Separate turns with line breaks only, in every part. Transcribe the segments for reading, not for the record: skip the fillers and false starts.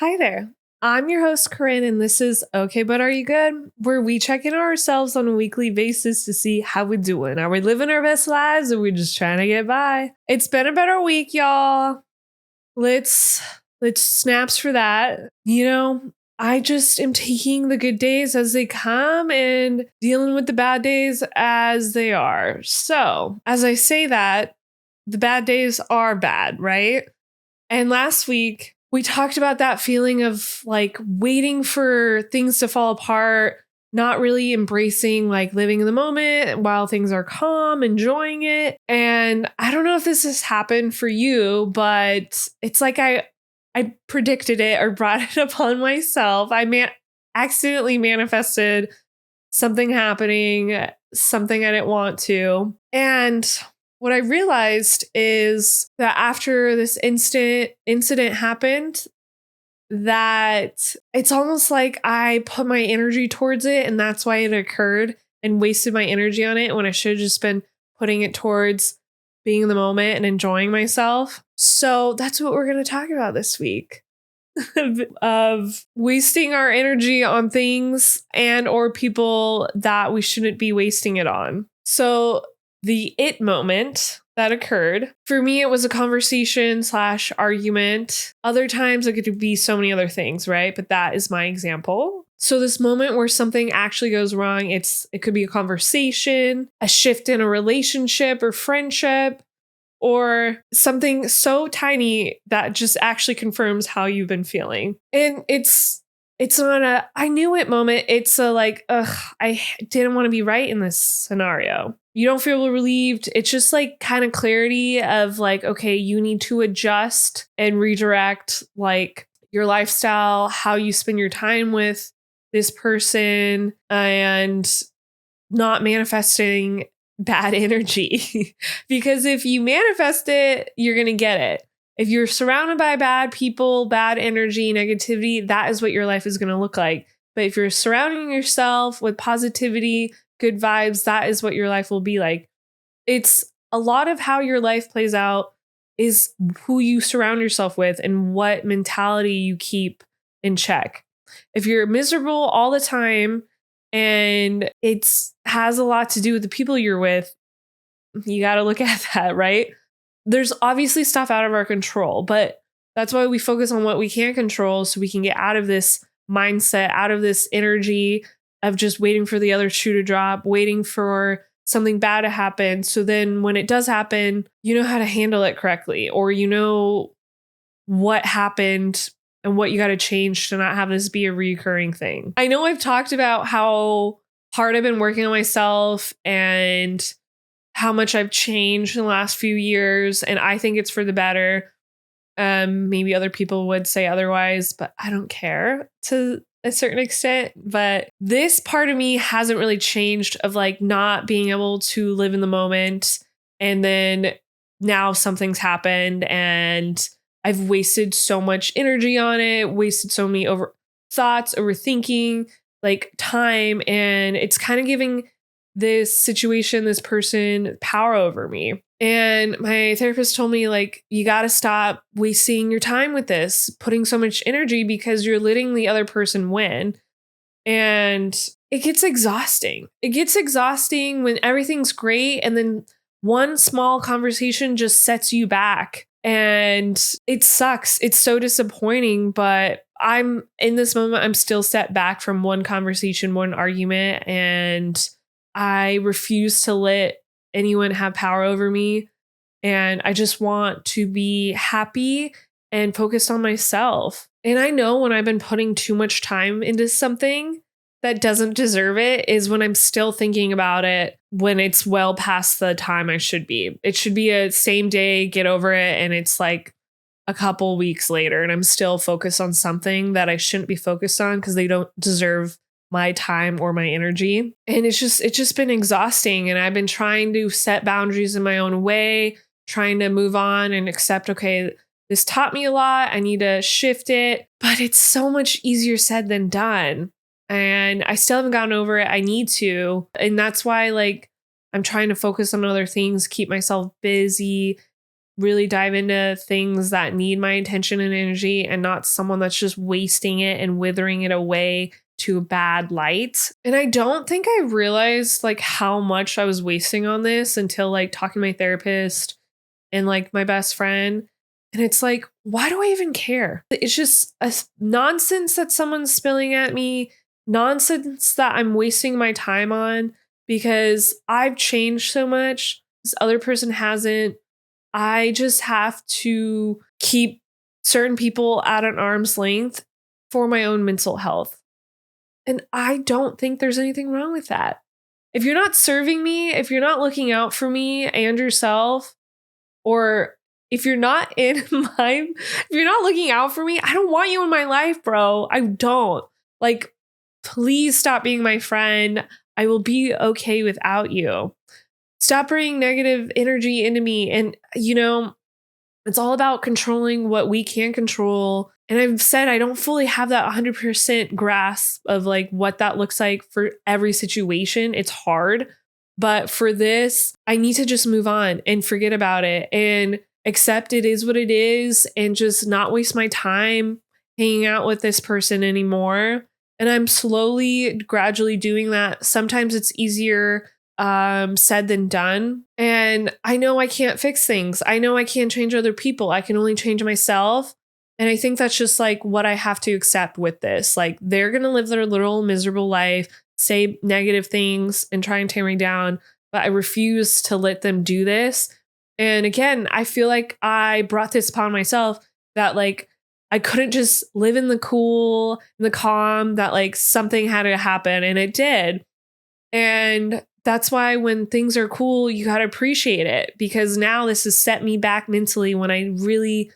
Hi there. I'm your host, Corinne, and this is Okay, But Are You Good? Where we check in on ourselves on a weekly basis to see how we're doing. Are we living our best lives or are we just trying to get by? It's been a better week, y'all. Let's snaps for that. I just am taking the good days as they come and dealing with the bad days as they are. So, as I say that, the bad days are bad, right? And last week, we talked about that feeling of like waiting for things to fall apart, not really embracing like living in the moment while things are calm, enjoying it. And I don't know if this has happened for you, but it's like I predicted it or brought it upon myself. Accidentally manifested something happening, something I didn't want to. And what I realized is that after this incident happened, that it's almost like I put my energy towards it and that's why it occurred and wasted my energy on it when I should have just been putting it towards being in the moment and enjoying myself. So that's what we're going to talk about this week. Of wasting our energy on things and or people that we shouldn't be wasting it on. So the it moment that occurred, for me, it was a conversation / argument. Other times it could be so many other things, right? But that is my example. So this moment where something actually goes wrong, it could be a conversation, a shift in a relationship or friendship, or something so tiny that just actually confirms how you've been feeling. And it's not a I knew it moment. It's a like, I didn't want to be right in this scenario. You don't feel relieved. It's just like kind of clarity of like, okay, you need to adjust and redirect like your lifestyle, how you spend your time with this person, and not manifesting bad energy. Because if you manifest it, you're going to get it. If you're surrounded by bad people, bad energy, negativity, that is what your life is going to look like. But if you're surrounding yourself with positivity, good vibes, that is what your life will be like. It's a lot of how your life plays out is who you surround yourself with and what mentality you keep in check. If you're miserable all the time and it's has a lot to do with the people you're with, you got to look at that, right? There's obviously stuff out of our control, but that's why we focus on what we can control so we can get out of this mindset, out of this energy of just waiting for the other shoe to drop, waiting for something bad to happen. So then when it does happen, you know how to handle it correctly, or you know what happened and what you got to change to not have this be a recurring thing. I know I've talked about how hard I've been working on myself and how much I've changed in the last few years, and I think it's for the better. Maybe other people would say otherwise, but I don't care to a certain extent. But this part of me hasn't really changed, of like not being able to live in the moment. And then now something's happened and I've wasted so much energy on it, wasted so many thoughts, overthinking, like time. And it's kind of giving this situation, this person, power over me. And my therapist told me, like, you got to stop wasting your time with this, putting so much energy, because you're letting the other person win. And it gets exhausting. It gets exhausting when everything's great and then one small conversation just sets you back. And it sucks. It's so disappointing, but I'm in this moment, I'm still set back from one conversation, one argument, and I refuse to let anyone have power over me. And I just want to be happy and focused on myself. And I know when I've been putting too much time into something that doesn't deserve it is when I'm still thinking about it when it's well past the time I should be. It should be a same day, get over it. And it's like a couple weeks later and I'm still focused on something that I shouldn't be focused on because they don't deserve my time or my energy. And it's just been exhausting. And I've been trying to set boundaries in my own way, trying to move on and accept, okay, this taught me a lot. I need to shift it, but it's so much easier said than done. And I still haven't gotten over it. I need to. And that's why, like, I'm trying to focus on other things, keep myself busy, really dive into things that need my attention and energy and not someone that's just wasting it and withering it away to a bad light. And I don't think I realized like how much I was wasting on this until like talking to my therapist and like my best friend. And it's like, why do I even care? It's just nonsense that someone's spilling at me, nonsense that I'm wasting my time on because I've changed so much. This other person hasn't. I just have to keep certain people at an arm's length for my own mental health. And I don't think there's anything wrong with that. If you're not serving me, if you're not looking out for me and yourself, or if you're not if you're not looking out for me, I don't want you in my life, bro. I don't. Like, please stop being my friend. I will be okay without you. Stop bringing negative energy into me. And, it's all about controlling what we can control. And I've said I don't fully have that 100% grasp of like what that looks like for every situation. It's hard. But for this, I need to just move on and forget about it and accept it is what it is and just not waste my time hanging out with this person anymore. And I'm slowly, gradually doing that. Sometimes it's easier said than done. And I know I can't fix things. I know I can't change other people. I can only change myself. And I think that's just like what I have to accept with this. Like they're going to live their little miserable life, say negative things and try and tear me down. But I refuse to let them do this. And again, I feel like I brought this upon myself that like I couldn't just live in the cool, in the calm, that like something had to happen. And it did. And that's why when things are cool, you got to appreciate it, because now this has set me back mentally when I really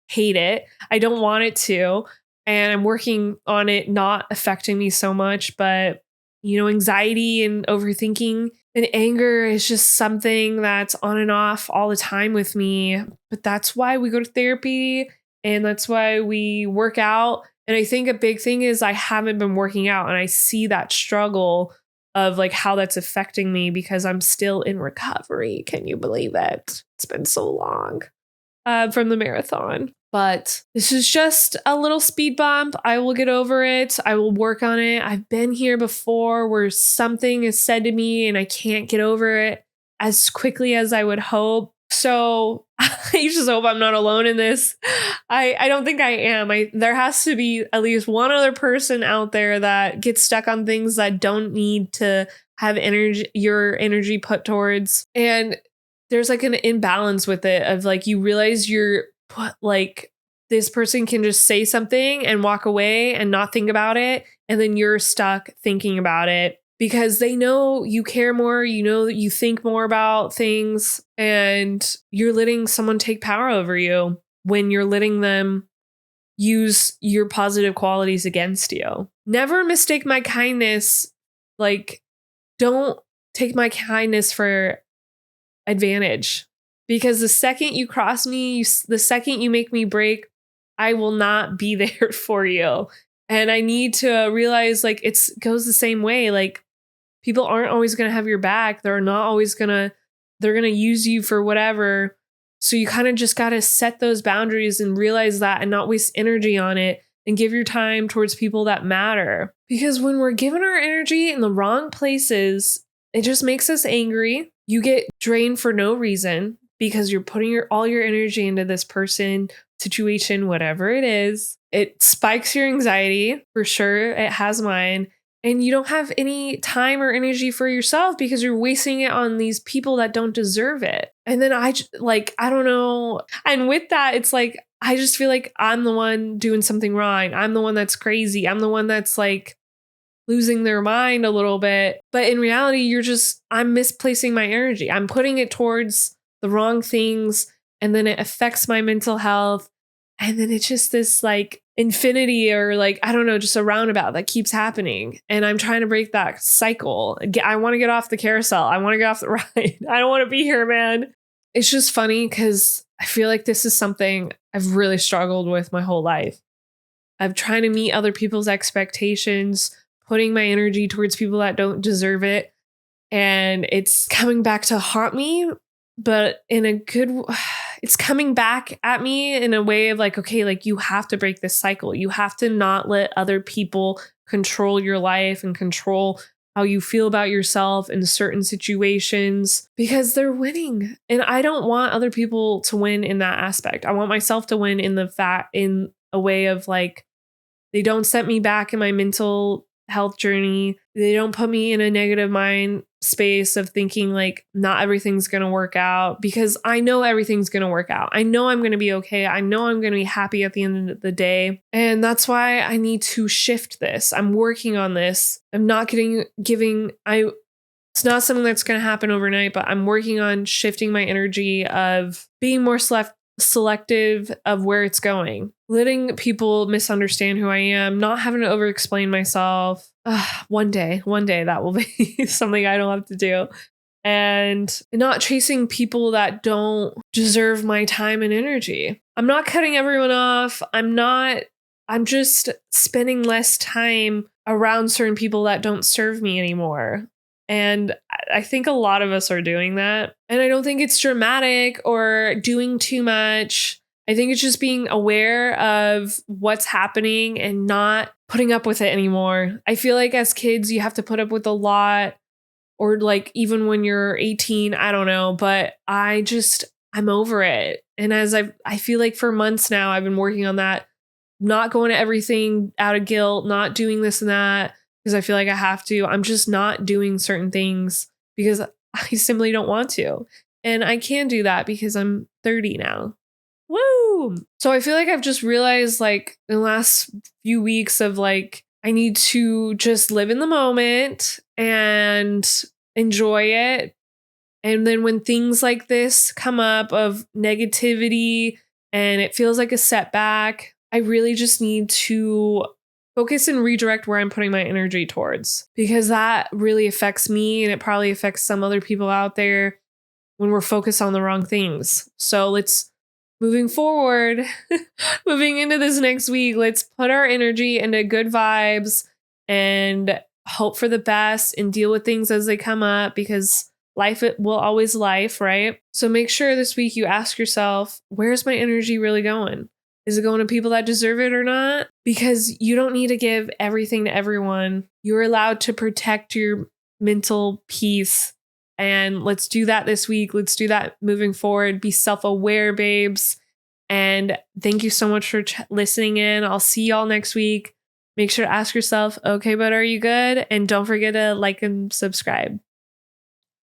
hate it. I don't want it to. And I'm working on it not affecting me so much. But, anxiety and overthinking and anger is just something that's on and off all the time with me. But that's why we go to therapy and that's why we work out. And I think a big thing is I haven't been working out and I see that struggle of like how that's affecting me because I'm still in recovery. Can you believe it? It's been so long from the marathon. But this is just a little speed bump. I will get over it. I will work on it. I've been here before where something is said to me and I can't get over it as quickly as I would hope. So I just hope I'm not alone in this. I don't think I am. There has to be at least one other person out there that gets stuck on things that don't need to have your energy put towards. And there's like an imbalance with it of like you realize you're like this person can just say something and walk away and not think about it. And then you're stuck thinking about it because they know you care more, that you think more about things, and you're letting someone take power over you when you're letting them use your positive qualities against you. Never mistake my kindness. Like, don't take my kindness for advantage, because the second you cross me, the second you make me break, I will not be there for you. And I need to realize like it goes the same way. Like people aren't always going to have your back. They're going to use you for whatever. So you kind of just got to set those boundaries and realize that and not waste energy on it and give your time towards people that matter. Because when we're giving our energy in the wrong places, it just makes us angry. You get drained for no reason because you're putting all your energy into this person, situation, whatever it is. It spikes your anxiety for sure. It has mine. And you don't have any time or energy for yourself because you're wasting it on these people that don't deserve it. And then I don't know. And with that, it's like, I just feel like I'm the one doing something wrong. I'm the one that's crazy. I'm the one that's like losing their mind a little bit. But in reality, I'm misplacing my energy. I'm putting it towards the wrong things. And then it affects my mental health. And then it's just this like infinity or like, I don't know, just a roundabout that keeps happening. And I'm trying to break that cycle. I want to get off the carousel. I want to get off the ride. I don't want to be here, man. It's just funny because I feel like this is something I've really struggled with my whole life. I'm trying to meet other people's expectations, putting my energy towards people that don't deserve it. And it's coming back to haunt me, but in it's coming back at me in a way of like, okay, like you have to break this cycle. You have to not let other people control your life and control how you feel about yourself in certain situations because they're winning. And I don't want other people to win in that aspect. I want myself to win in in a way of like, they don't set me back in my mental health journey. They don't put me in a negative mind space of thinking like not everything's going to work out, because I know everything's going to work out. I know I'm going to be okay. I know I'm going to be happy at the end of the day. And that's why I need to shift this. I'm working on this. I'm not it's not something that's going to happen overnight, but I'm working on shifting my energy of being more selective of where it's going, letting people misunderstand who I am, not having to over explain myself. One day that will be something I don't have to do, and not chasing people that don't deserve my time and energy. I'm not cutting everyone off. I'm just spending less time around certain people that don't serve me anymore. And I think a lot of us are doing that. And I don't think it's dramatic or doing too much. I think it's just being aware of what's happening and not putting up with it anymore. I feel like as kids, you have to put up with a lot, or like even when you're 18, I don't know, but I'm over it. And I feel like for months now, I've been working on that, not going to everything out of guilt, not doing this and that because I feel like I have to. I'm just not doing certain things because I simply don't want to. And I can do that because I'm 30 now. Woo! So I feel like I've just realized like in the last few weeks of like, I need to just live in the moment and enjoy it. And then when things like this come up of negativity and it feels like a setback, I really just need to focus and redirect where I'm putting my energy towards, because that really affects me and it probably affects some other people out there when we're focused on the wrong things. So moving forward, moving into this next week, let's put our energy into good vibes and hope for the best and deal with things as they come up, because life, it will always life, right? So make sure this week you ask yourself, where's my energy really going? Is it going to people that deserve it or not? Because you don't need to give everything to everyone. You're allowed to protect your mental peace. And let's do that this week. Let's do that moving forward. Be self-aware, babes. And thank you so much for listening in. I'll see y'all next week. Make sure to ask yourself, okay, but are you good? And don't forget to like and subscribe.